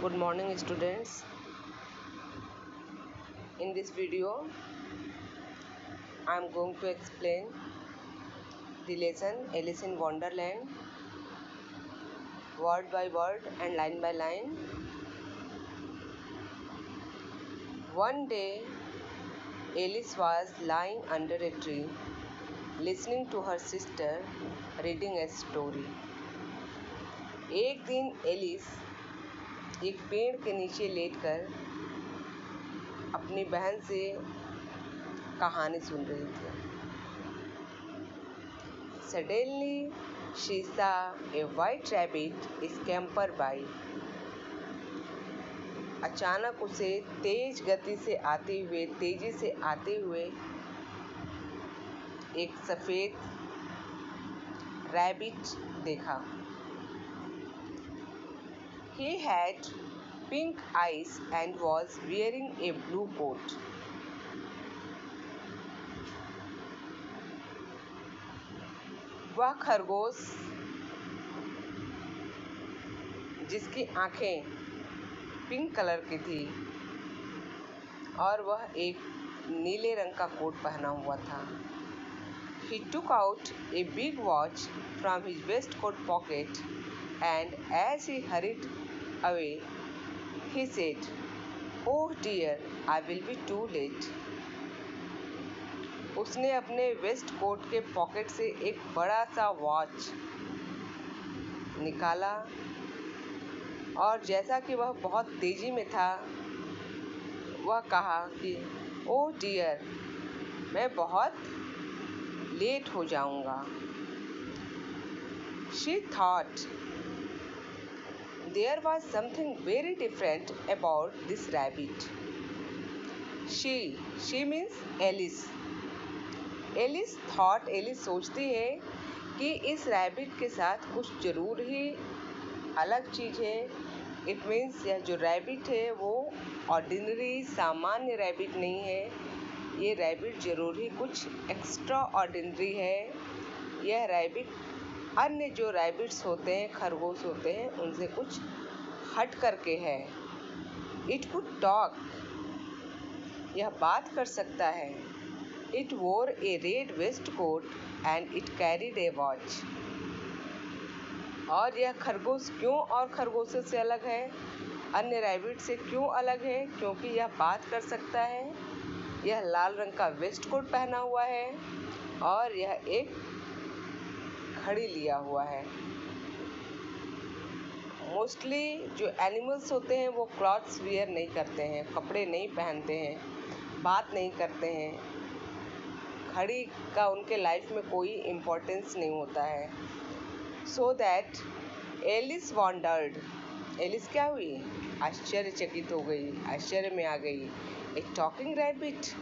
Good morning, students. In this video, I am going to explain the lesson Alice in Wonderland, word by word and line by line. One day, Alice was lying under a tree, listening to her sister reading a story. एक दिन Alice एक पेड़ के नीचे लेटकर अपनी बहन से कहानी सुन रही थी. Suddenly, she saw a white rabbit scamper by. अचानक उसे तेजी से आते हुए एक सफेद रैबिट देखा. He had pink eyes and was wearing a blue coat. वह खरगोश जिसकी आंखें पिंक कलर की थी और वह एक नीले रंग का कोट पहना हुआ था. He took out a big watch from his waistcoat pocket and as he hurried away, he said, "Oh dear, I will be too late." उसने अपने वेस्ट कोट के पॉकेट से एक बड़ा सा वॉच निकाला और जैसा कि वह बहुत तेजी में था, वह कहा कि ओह डियर, मैं बहुत लेट हो जाऊंगा. She thought there was something very different about this rabbit. She means Alice. Alice सोचती है कि इस रैबिट के साथ कुछ ज़रूर ही अलग चीज़ है. इट मीन्स यह जो रैबिट है वो ऑर्डिनरी सामान्य रैबिट नहीं है. ये रैबिट ज़रूर ही कुछ एक्स्ट्रा ऑर्डिनरी है. यह रैबिट अन्य जो रैबिट्स होते हैं, खरगोश होते हैं, उनसे कुछ हट करके है. इट कुड टॉक, यह बात कर सकता है. It wore a red waistcoat and it carried a watch. और यह खरगोश क्यों और खरगोशों से अलग है, अन्य रैबिट से क्यों अलग है? क्योंकि यह बात कर सकता है, यह लाल रंग का वेस्ट कोट पहना हुआ है और यह एक घड़ी लिया हुआ है. मोस्टली जो एनिमल्स होते हैं वो क्लॉथ्स वियर नहीं करते हैं, कपड़े नहीं पहनते हैं, बात नहीं करते हैं. घड़ी का उनके लाइफ में कोई इम्पोर्टेंस नहीं होता है. So that Alice wondered, Alice क्या हुई? आश्चर्यचकित हो गई, आश्चर्य में आ गई. एक टॉकिंग रैबिट,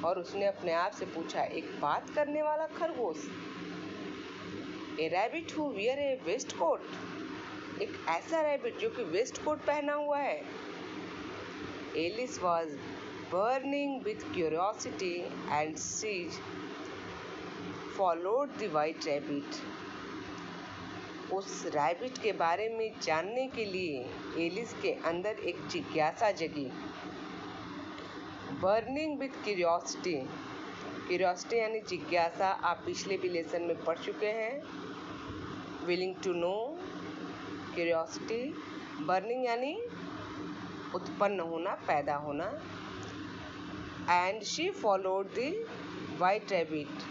और उसने अपने आप से पूछा, एक बात करने वाला खरगोश? A rabbit who wear a waistcoat, एक ऐसा रैबिट जो कि वेस्ट कोट पहना हुआ है. Alice was burning with curiosity and she followed the white rabbit. उस रैबिट के बारे में जानने के लिए एलिस के अंदर एक जिज्ञासा जगी. बर्निंग विथ क्यूरियोसिटी, क्यूरियोसिटी यानी जिज्ञासा, आप पिछले भी लेसन में पढ़ चुके हैं. Willing to know, curiosity. Burning यानी उत्पन्न होना, पैदा होना. And she followed the white rabbit,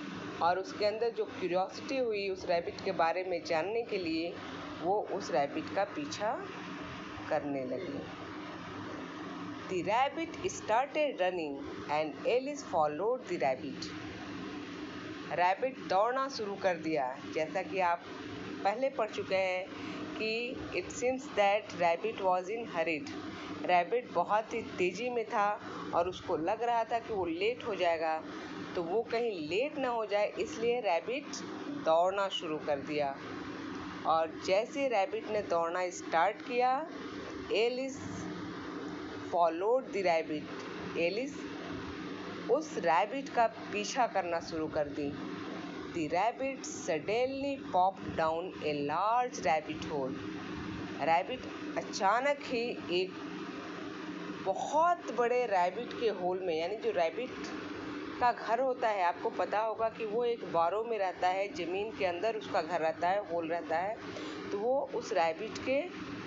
और उसके अंदर जो क्यूरियोसिटी हुई उस रैबिट के बारे में जानने के लिए, वो उस रैबिट का पीछा करने लगी. The rabbit started running and Alice followed the rabbit. Rabbit दौड़ना शुरू कर दिया. जैसा कि आप पहले पढ़ चुके हैं कि it seems that rabbit was in horrid. Rabbit बहुत ही तेज़ी में था और उसको लग रहा था कि वो लेट हो जाएगा, तो वो कहीं लेट ना हो जाए इसलिए रैबिट दौड़ना शुरू कर दिया. और जैसे रैबिट ने दौड़ना स्टार्ट किया, Alice followed the rabbit. Alice उस रैबिट का पीछा करना शुरू कर दी. The rabbit suddenly popped down a large rabbit hole. Rabbit अचानक ही एक बहुत बड़े रैबिट के होल में, यानी जो रैबिट का घर होता है, आपको पता होगा कि वो एक बारों में रहता है, ज़मीन के अंदर उसका घर रहता है, होल रहता है। तो वो उस रैबिट के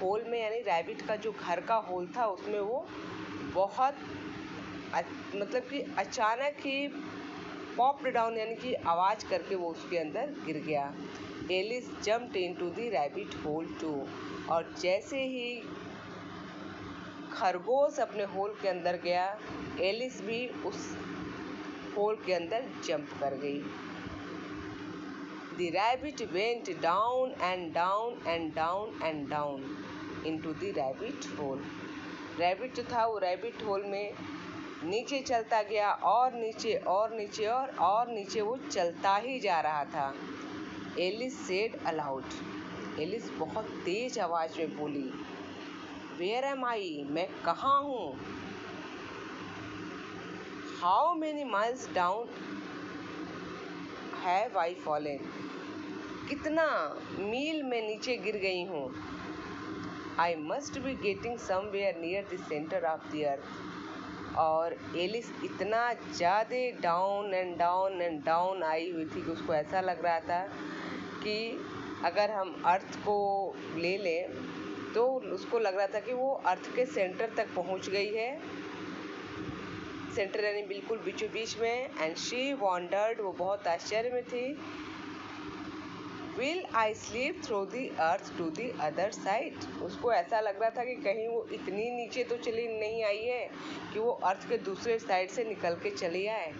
होल में, यानी रैबिट का जो घर का होल था उसमें वो बहुत मतलब कि अचानक ही पॉप्ड डाउन, यानी कि आवाज़ करके वो उसके अंदर गिर गया। Alice jumped into the rabbit hole too, और जैसे ही खरगोश अपने होल के अंदर गया, एलिस भी उस होल के अंदर जंप कर गई। The rabbit went down and down and down and down into the rabbit hole. Rabbit जो था वो रैबिट होल में नीचे चलता गया, और नीचे और नीचे और नीचे वो चलता ही जा रहा था। एलिस सेड अलाउड, एलिस बहुत तेज आवाज में बोली, वेयर एम आई, मैं कहाँ हूँ? How many miles down have I fallen, कितना मील में नीचे गिर गई हूँ। I must be getting somewhere near the centre of the earth, और एलिस इतना ज़्यादा down and down and down I हुई थी कि उसको ऐसा लग रहा था कि अगर हम अर्थ को ले लें तो उसको लग रहा था कि वो अर्थ के सेंटर तक पहुंच गई है, सेंटर यानी बिल्कुल बीचों बीच में। एंड शी वॉन्डर्ड, वो बहुत आश्चर्य में थी। Will I sleep through the earth to the other side, उसको ऐसा लग रहा था कि कहीं वो इतनी नीचे तो चली नहीं आई है कि वो अर्थ के दूसरे साइड से निकल के चली आए।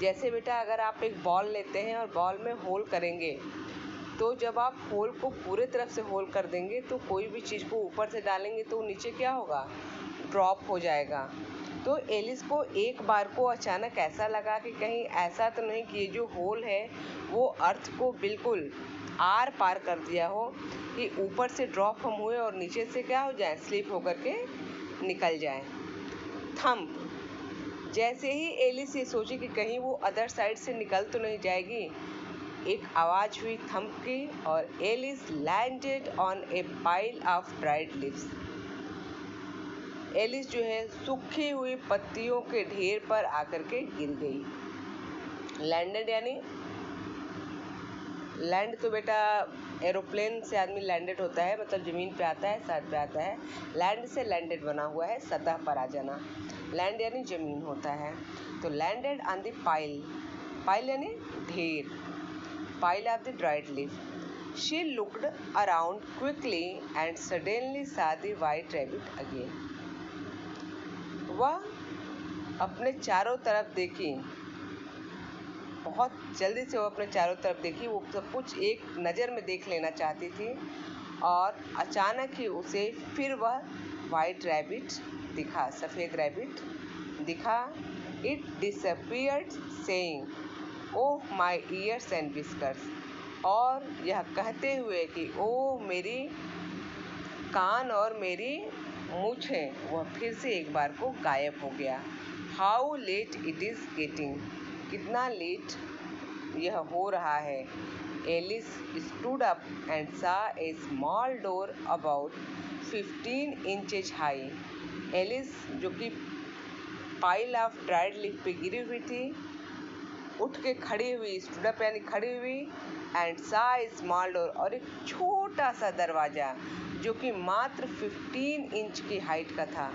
जैसे बेटा अगर आप एक बॉल लेते हैं और बॉल में होल करेंगे, तो जब आप होल को पूरे तरफ से होल कर देंगे तो कोई भी चीज़ को ऊपर से डालेंगे तो नीचे क्या होगा, ड्रॉप हो जाएगा। तो एलिस को एक बार को अचानक ऐसा लगा कि कहीं ऐसा तो नहीं कि ये जो होल है वो अर्थ को बिल्कुल आर पार कर दिया हो, कि ऊपर से ड्रॉप हम हुए और नीचे से क्या हो जाए, स्लिप होकर के निकल जाए। थंप, जैसे ही एलिस ये सोची कि कहीं वो अदर साइड से निकल तो नहीं जाएगी, एक आवाज़ हुई थंप की, और Alice landed on a pile of dried leaves, Alice जो है सूखी हुई पत्तियों के ढेर पर आकर के गिर गई। लैंडेड यानी लैंड तो बेटा एरोप्लेन से आदमी लैंडेड होता है, मतलब ज़मीन पे आता है, सर पे आता है। लैंड से लैंडेड बना हुआ है, सतह पर आ जाना। लैंड यानी ज़मीन होता है। तो landed on the pile, pile यानी ढेर, pile of the dried leaf. She looked around quickly and suddenly saw the white rabbit again. वह अपने चारों तरफ देखी, बहुत जल्दी से वो अपने चारों तरफ देखी, वो सब कुछ एक नज़र में देख लेना चाहती थी, और अचानक ही उसे फिर वह वाइट रैबिट दिखा, सफ़ेद रैबिट दिखा। It disappeared saying oh my years and whiskers, और यह कहते हुए कि ओ मेरी कान और मेरी मूछें, वह फिर से एक बार को गायब हो गया। How late it is getting, कितना लेट यह हो रहा है। Alice stood up and saw a small door about 15 inches high, Alice जो कि पाइल ऑफ ड्राइड लीफ पे गिरी हुई थी, उठ के खड़ी हुई, स्टूड अप यानी खड़ी हुई, and saw a small door, और एक छोटा सा दरवाज़ा जो कि मात्र 15 इंच की हाइट का था,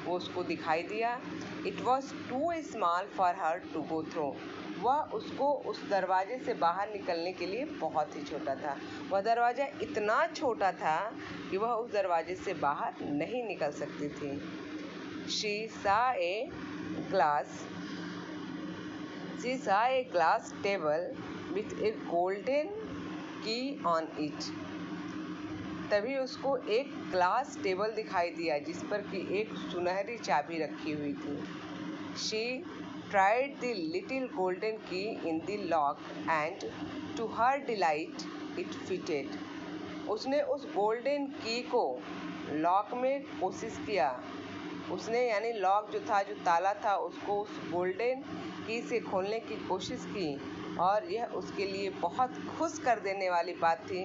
वो उसको दिखाई दिया। It was too small for her to go through, वह उसको उस दरवाजे से बाहर निकलने के लिए बहुत ही छोटा था। वह दरवाज़ा इतना छोटा था कि वह उस दरवाजे से बाहर नहीं निकल सकती थी। शी सा a glass table with A golden की ऑन इट, तभी उसको एक ग्लास टेबल दिखाई दिया जिस पर कि एक सुनहरी चाबी रखी हुई थी। She tried the little golden key in the lock and to her delight it fitted, उसने उस गोल्डन की को लॉक में कोशिश किया, उसने यानी लॉक जो था, जो ताला था, उसको उस गोल्डन की से खोलने की कोशिश की, और यह उसके लिए बहुत खुश कर देने वाली बात थी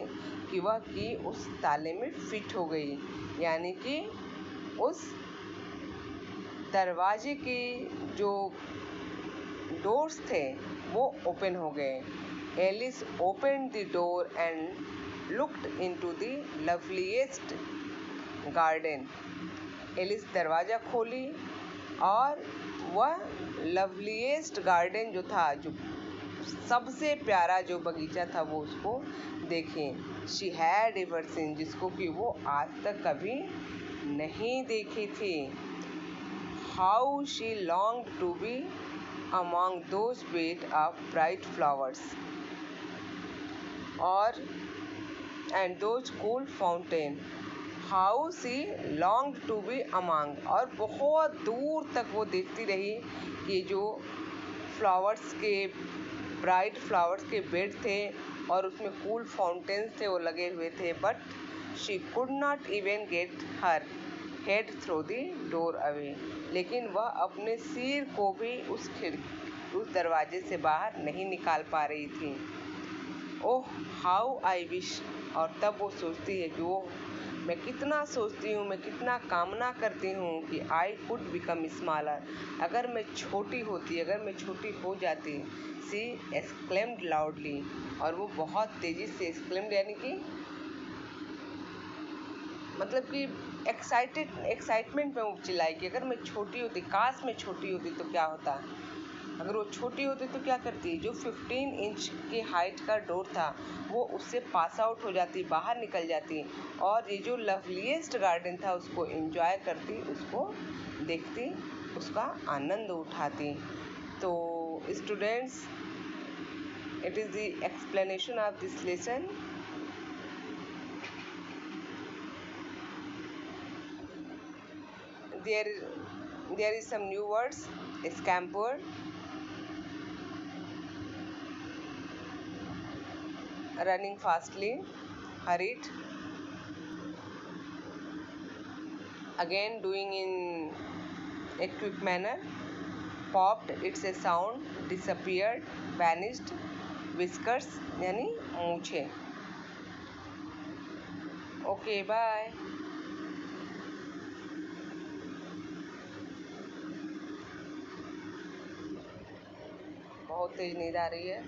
कि वह की उस ताले में फिट हो गई, यानी कि उस दरवाजे के जो डोर्स थे वो ओपन हो गए। Alice open the door and looked into the loveliest garden. Alice दरवाज़ा खोली और वह लवलीएस्ट गार्डन जो था, जो सबसे प्यारा जो बगीचा था, वो उसको देखें। शी हैड एवर सीन, जिसको कि वो आज तक कभी नहीं देखी थी। How she longed to be among those bed of bright flowers और and those cool fountain. How she longed to be among, और बहुत दूर तक वो देखती रही कि जो फ्लावर्स के ब्राइट फ्लावर्स के बेड थे और उसमें कूल फाउंटेन्स थे वो लगे हुए थे, but she could not even get her head through the door away, लेकिन वह अपने सिर को भी उस दरवाजे से बाहर नहीं निकाल पा रही थी। ओह हाउ आई विश, और तब वो सोचती है कि वो मैं कितना सोचती हूँ, मैं कितना कामना करती हूँ कि आई कुड बिकम स्मॉलर, अगर मैं छोटी होती, अगर मैं छोटी हो जाती। सी एक्सक्लेम्ड लाउडली, और वो बहुत तेज़ी से एक्सक्लेम्ड यानी कि मतलब कि एक्साइटमेंट में वो चिल्लाई कि अगर मैं छोटी होती, काश मैं छोटी होती तो क्या होता। अगर वो छोटी होती तो क्या करती, जो 15 इंच के हाइट का डोर था वो उससे पास आउट हो जाती, बाहर निकल जाती, और ये जो लवलीएस्ट गार्डन था उसको एंजॉय करती, उसको देखती, उसका आनंद उठाती। तो students, it is the explanation of this lesson. There is some new words: scamper, running fastly, hurried, again doing in a quick manner, popped, it's a sound, disappeared, vanished, whiskers यानी मूछे। Okay bye. बहुत तेज नींद आ रही है।